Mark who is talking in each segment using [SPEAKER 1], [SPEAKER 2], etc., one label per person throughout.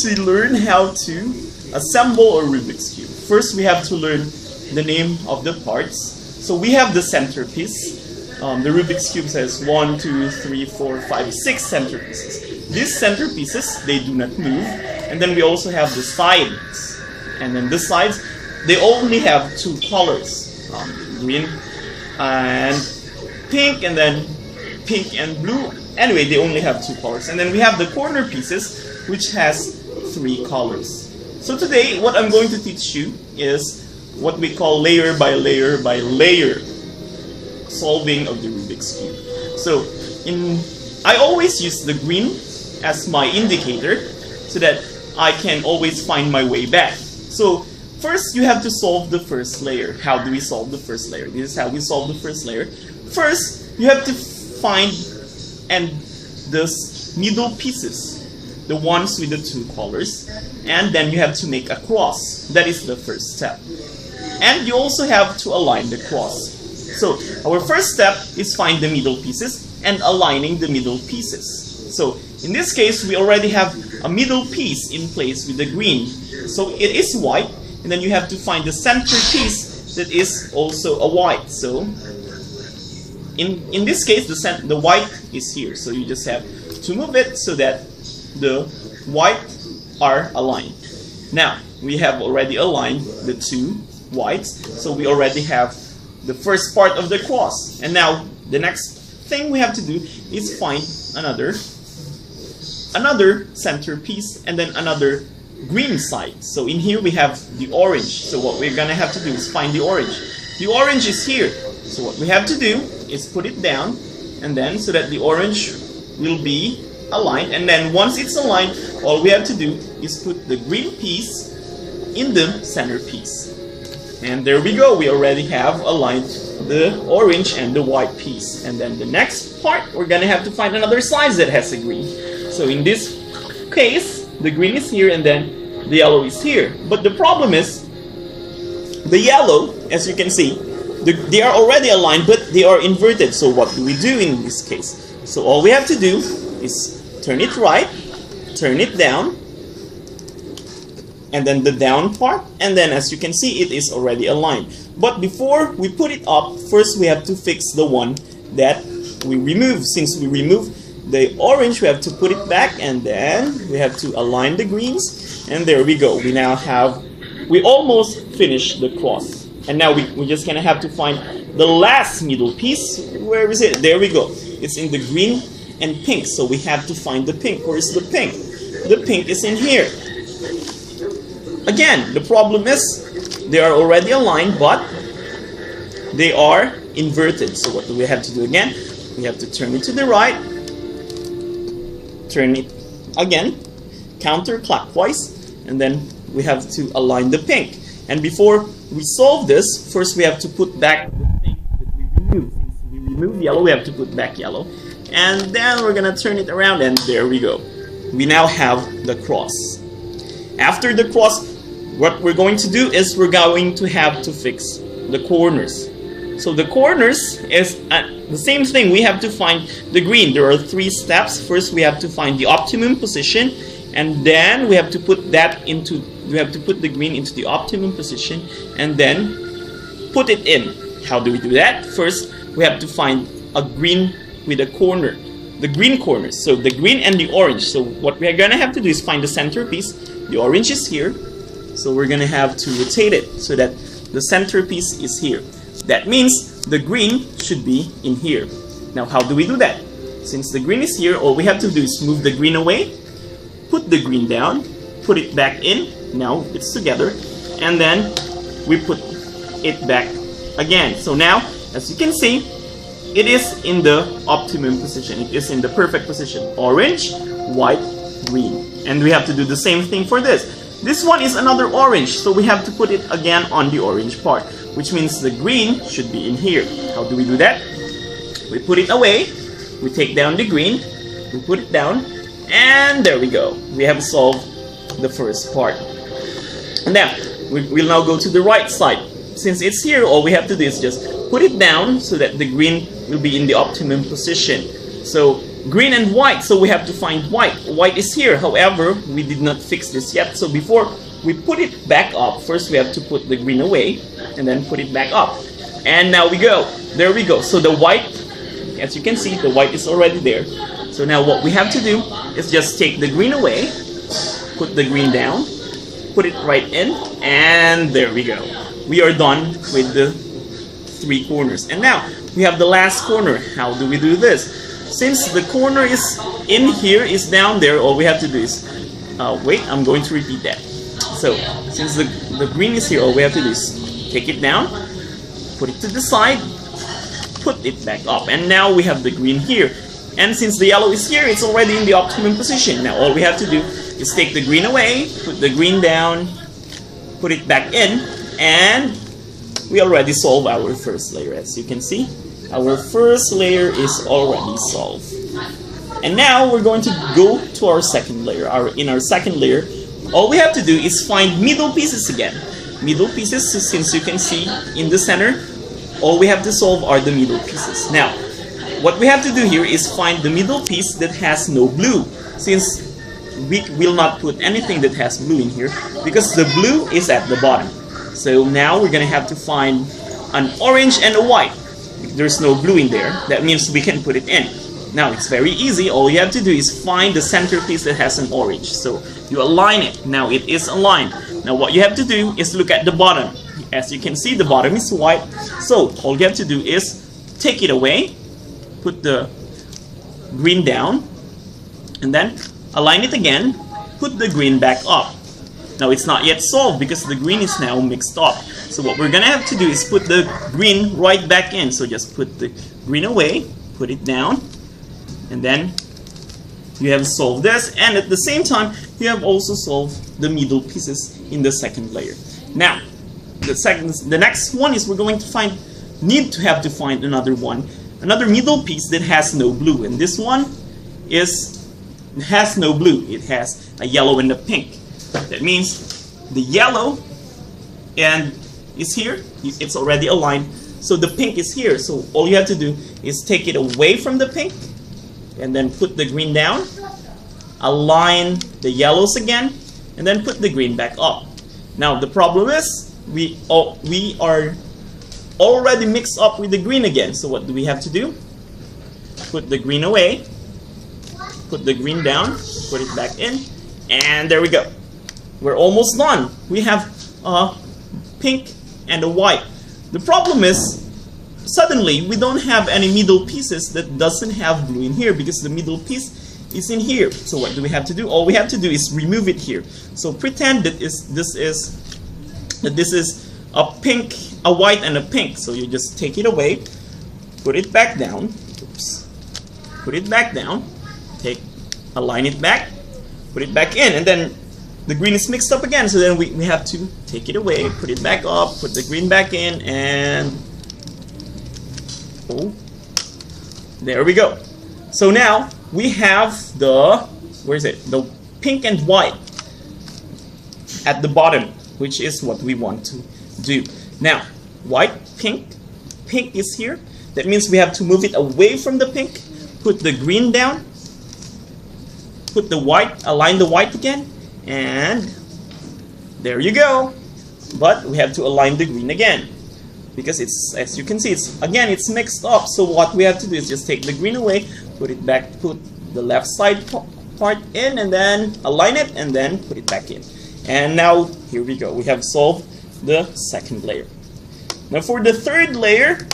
[SPEAKER 1] to learn how to assemble a Rubik's Cube. First, we have to learn the name of the parts. So we have the centerpiece. The Rubik's Cube has 1, 2, 3, 4, 5, 6 centerpieces. These centerpieces, they do not move. And then we also have the sides. And then the sides, they only have 2 colors. Green and pink, and then pink and blue. Anyway, they only have 2 colors. And then we have the corner pieces, which has 3 colors. So today, what I'm going to teach you is what we call layer by layer by layer solving of the Rubik's Cube. So I always use the green as my indicator so that I can always find my way back. So first you have to solve the first layer. How do we solve the first layer? This is how we solve the first layer. First, you have to find the middle pieces, the ones with the 2 colors, and then you have to make a cross. That is the first step. And you also have to align the cross. So our first step is find the middle pieces and aligning the middle pieces. So in this case, we already have a middle piece in place with the green. So it is white, and then you have to find the center piece that is also a white. So in this case, the white is here. So you just have to move it so that the white are aligned. Now, we have already aligned the 2 whites. So we already have the first part of the cross. And now the next thing we have to do is find another centerpiece and then another green side. So in here we have the orange. So what we're gonna have to do is find the orange. The orange is here. So what we have to do is put it down, and then so that the orange will be aligned. And then once it's aligned, all we have to do is put the green piece in the centerpiece. And there we go, we already have aligned the orange and the white piece. And then the next part, we're gonna have to find another side that has a green. So in this case, the green is here and then the yellow is here. But the problem is, the yellow, as you can see, they are already aligned, but they are inverted. So what do we do in this case? So all we have to do is turn it right, turn it down, and then the down part, and then as you can see, it is already aligned. But before we put it up, first we have to fix the one that we removed. Since we removed the orange, we have to put it back, and then we have to align the greens, and there we go. We almost finished the cross. And now we're just gonna have to find the last middle piece. Where is it? There we go. It's in the green and pink, so we have to find the pink. Where is the pink? The pink is in here. Again, the problem is they are already aligned, but they are inverted. So what do we have to do again? We have to turn it to the right, turn it again, counterclockwise, and then we have to align the pink. And before we solve this, first we have to put back the thing that we removed. Since we removed yellow, we have to put back yellow. And then we're gonna turn it around, and there we go. We now have the cross. After the cross, what we're going to do is we're going to have to fix the corners. So the corners is the same thing. We have to find the green. There are 3 steps. First, we have to find the optimum position, and then we have to put the green into the optimum position, and then put it in. How do we do that? First, we have to find a green with a corner, the green corners. So the green and the orange. So what we are gonna have to do is find the centerpiece. The orange is here, so we're gonna have to rotate it so that the centerpiece is here. That means the green should be in here. Now, how do we do that? Since the green is here, all we have to do is move the green away, put the green down, put it back in. Now it's together, and then we put it back again. So now, as you can see, it is in the optimum position. It is in the perfect position. Orange, white, green. And we have to do the same thing for this. This one is another orange, so we have to put it again on the orange part, which means the green should be in here. How do we do that? We put it away, we take down the green, we put it down, and there we go. We have solved the first part. Now, we'll now go to the right side. Since it's here, all we have to do is just put it down so that the green will be in the optimum position. So green and white, so we have to find white. White is here, however, we did not fix this yet, so before we put it back up, first we have to put the green away, and then put it back up. And now we go. There we go. So the white, as you can see, the white is already there. So now what we have to do is just take the green away, put the green down, put it right in, and there we go. We are done with the 3 corners. And now we have the last corner. How do we do this? Since the corner is in here, is down there, all we have to do is, wait, I'm going to repeat that. So since the green is here, all we have to do is take it down, put it to the side, put it back up, and now we have the green here. And since the yellow is here, it's already in the optimum position. Now all we have to do is take the green away, put the green down, put it back in, and we already solved our first layer. As you can see, our first layer is already solved. And now we're going to go to our second layer. In our second layer, all we have to do is find middle pieces again. Middle pieces, since you can see in the center, all we have to solve are the middle pieces. Now, what we have to do here is find the middle piece that has no blue. Since we will not put anything that has blue in here, because the blue is at the bottom. So now we're going to have to find an orange and a white. If there's no blue in there, that means we can put it in. Now it's very easy. All you have to do is find the centerpiece that has an orange. So you align it. Now it is aligned. Now what you have to do is look at the bottom. As you can see, the bottom is white. So all you have to do is take it away, put the green down, and then align it again, put the green back up. Now it's not yet solved because the green is now mixed up. So what we're gonna have to do is put the green right back in. So just put the green away, put it down, and then you have solved this, and at the same time you have also solved the middle pieces in the second layer. Now the next one is we're going to need to find another middle piece that has no blue, and this one has no blue. It has a yellow and a pink. That means the yellow and is here, it's already aligned, so the pink is here. So all you have to do is take it away from the pink and then put the green down, align the yellows again, and then put the green back up. Now the problem is we are already mixed up with the green again. So what do we have to do? Put the green away, put the green down, put it back in, and there we go. We're almost done. We have a pink and a white. The problem is, suddenly we don't have any middle pieces that doesn't have blue in here, because the middle piece is in here. So what do we have to do? All we have to do is remove it here. So pretend that this is a pink, a white, and a pink. So you just take it away, put it back down. Oops. Put it back down. Align it back, put it back in, and then the green is mixed up again. So then we have to take it away, put it back up, put the green back in, and there we go. So now we have the the pink and white at the bottom, which is what we want to do. Now white, pink is here. That means we have to move it away from the pink, put the green down, put the white, align the white again, and there you go. But we have to align the green again, because it's, as you can see, it's mixed up. So what we have to do is just take the green away, put it back, put the left side part in, and then align it, and then put it back in. And now here we go. We have solved the second layer. Now for the third layer,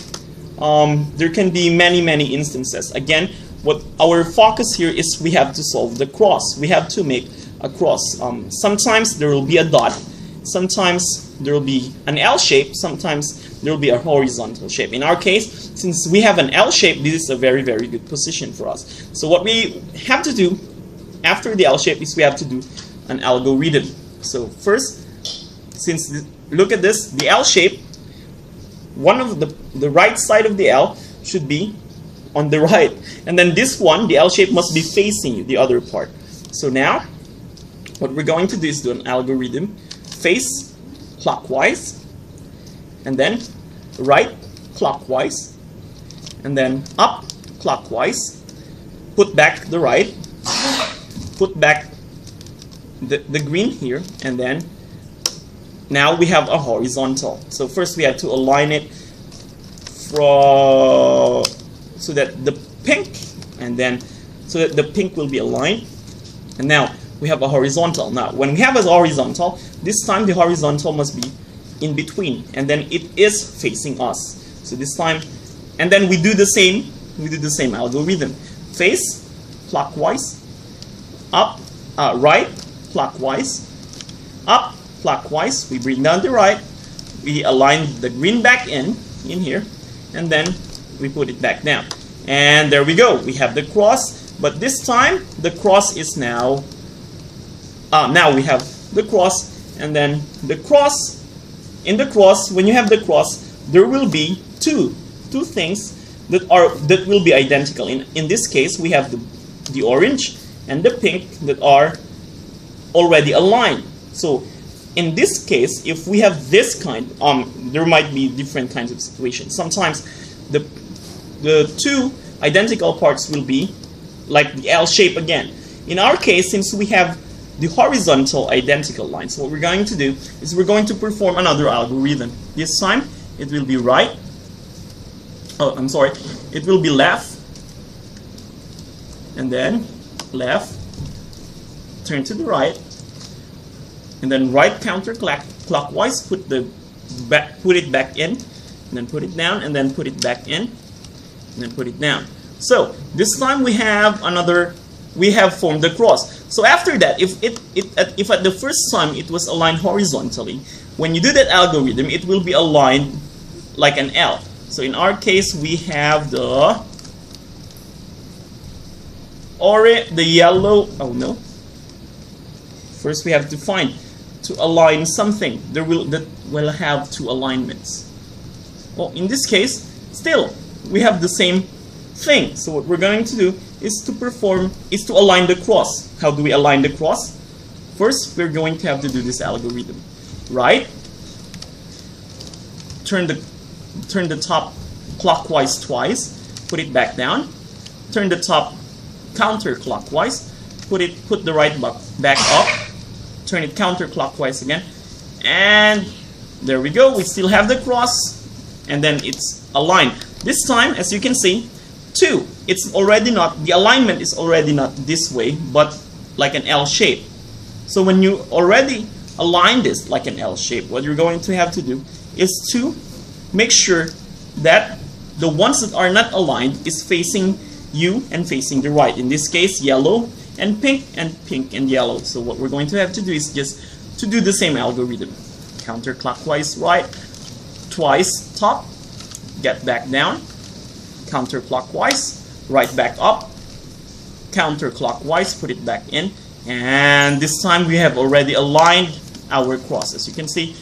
[SPEAKER 1] there can be many instances. Again, what our focus here is, we have to solve the cross. We have to make a cross. Sometimes there will be a dot, sometimes there will be an L shape, sometimes there will be a horizontal shape. In our case, since we have an L shape, this is a very good position for us. So what we have to do after the L shape is we have to do an algorithm. So first, look at this, the L shape, one of the right side of the L should be on the right, and then this one, the L shape, must be facing you, the other part. So now what we're going to do is do an algorithm: face clockwise, and then right clockwise, and then up clockwise, put back the right, put back the green here, and then now we have a horizontal. So first we have to align it so that the pink, and then so that the pink will be aligned. And now we have a horizontal. Now when we have a horizontal, this time the horizontal must be in between, and then it is facing us. So this time, and then we do the same algorithm. Face clockwise, up, right clockwise, up clockwise. We bring down the right, we align the green back in here, and then we put it back down. And there we go. We have the cross, but this time the cross is now we have the cross, and then the cross. In the cross, when you have the cross, there will be two things that will be identical. In this case, we have the orange and the pink that are already aligned. So in this case, if we have this kind, there might be different kinds of situations. Sometimes the two identical parts will be like the L shape again. In our case, since we have the horizontal identical lines, what we're going to do is we're going to perform another algorithm. This time it will be right. Oh, I'm sorry. It will be left, and then left, turn to the right, and then right counterclockwise. Put it back in, and then put it down, and then put it back in, and then put it down. So this time we have formed the cross. So after that, if at the first time it was aligned horizontally, when you do that algorithm, it will be aligned like an L. So in our case, we have the yellow. Oh no! First, we have to find to align something. That will have two alignments. Well, in this case, still we have the same thing. So what we're going to do is to align the cross. How do we align the cross? First, we're going to have to do this algorithm. Right, turn the top clockwise twice, put it back down, turn the top counterclockwise, put the right back up, turn it counterclockwise again, and there we go. We still have the cross, and then it's aligned. This time, as you can see, the alignment is already not this way, but like an L shape. So when you already align this like an L shape, what you're going to have to do is to make sure that the ones that are not aligned is facing you and facing the right. In this case, yellow and pink and yellow. So what we're going to have to do is just to do the same algorithm. Counterclockwise right, twice top, get back down, counterclockwise, right back up, counterclockwise, put it back in, and this time we have already aligned our cross. As you can see,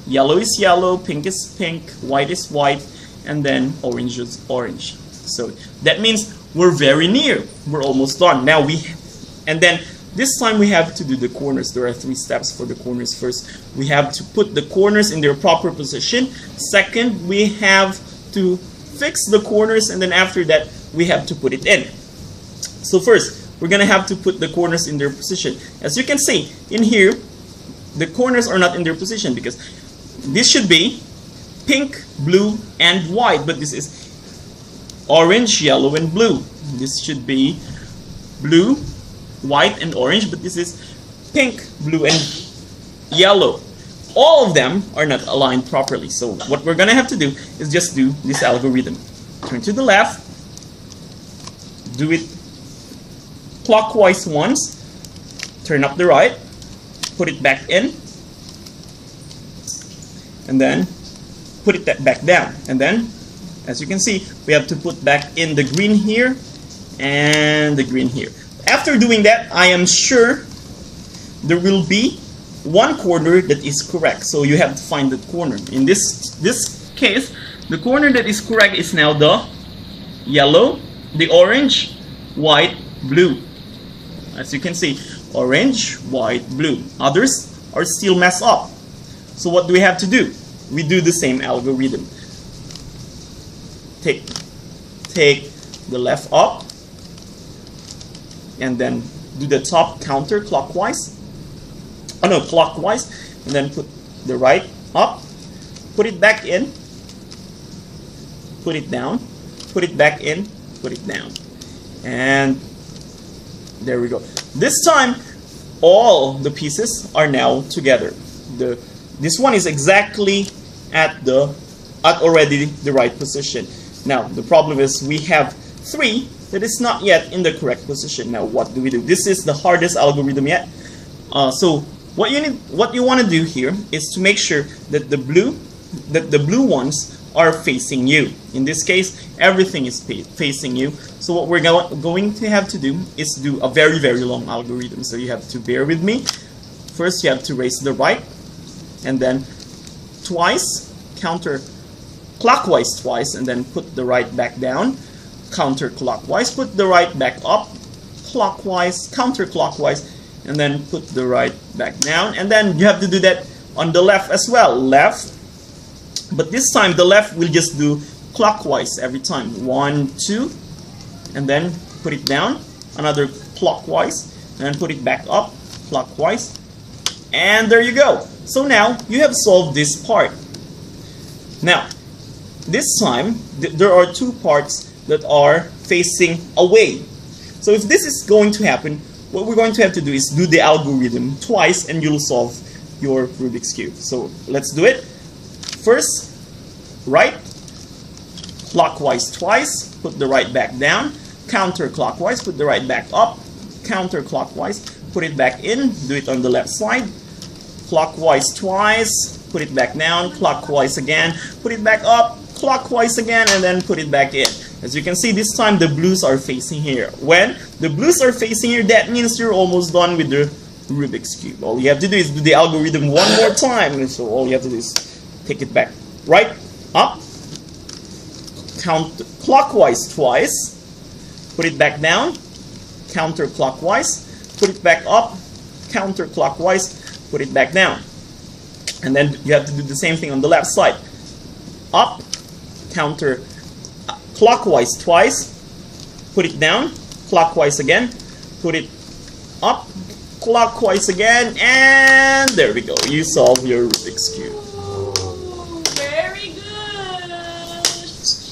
[SPEAKER 1] yellow is yellow, pink is pink, white is white, and then orange is orange. So that means we're very near. We're almost done. Now and then this time we have to do the corners. There are 3 steps for the corners. First, we have to put the corners in their proper position. Second, we have to fix the corners, and then after that we have to put it in. So first, we're gonna have to put the corners in their position. As you can see in here, the corners are not in their position because this should be pink, blue, and white, but this is orange, yellow, and blue. This should be blue, white, and orange, but this is pink, blue, and yellow. All of them are not aligned properly. So what we're gonna have to do is just do this algorithm. Turn to the left, do it clockwise once, turn up the right, put it back in, and then put it back down. And then, as you can see, we have to put back in the green here and the green here. After doing that, I am sure there will be one corner that is correct. So you have to find the corner. In this case, the corner that is correct is now the yellow, the orange, white, blue. As you can see, orange, white, blue. Others are still messed up. So what do we have to do? We do the same algorithm. Take the left up, and then do the top counterclockwise. Oh no, clockwise, and then put the right up, put it back in, put it down, put it back in, put it down, and there we go. This time all the pieces are now together. This one is exactly at already the right position. Now the problem is we have 3 that is not yet in the correct position. Now what do? This is the hardest algorithm yet. So what you want to do here is to make sure that the blue ones are facing you. In this case, everything is facing you. So what we're going to have to do is do a very, very long algorithm. So you have to bear with me. First, you have to raise the right, and then twice, counterclockwise twice, and then put the right back down, counterclockwise, put the right back up, clockwise, counterclockwise, and then put the right back down. And then you have to do that on the left as well. Left, but this time the left will just do clockwise every time. 1, 2, and then put it down, another clockwise, and then put it back up, clockwise, and there you go. So now you have solved this part. Now this time there are 2 parts that are facing away. So if this is going to happen, what we're going to have to do is do the algorithm twice, and you'll solve your Rubik's Cube. So let's do it. First, right, clockwise twice, put the right back down, counterclockwise, put the right back up, counterclockwise, put it back in, do it on the left side, clockwise twice, put it back down, clockwise again, put it back up, clockwise again, and then put it back in. As you can see, this time the blues are facing here. When the blues are facing here, that means you're almost done with the Rubik's Cube. All you have to do is do the algorithm one more time. And so all you have to do is take it back. Right, up, clockwise twice, put it back down, counterclockwise, put it back up, counterclockwise, put it back down. And then you have to do the same thing on the left side. Up, clockwise twice, put it down, clockwise again, put it up, clockwise again, and there we go. You solve your Rubik's Cube.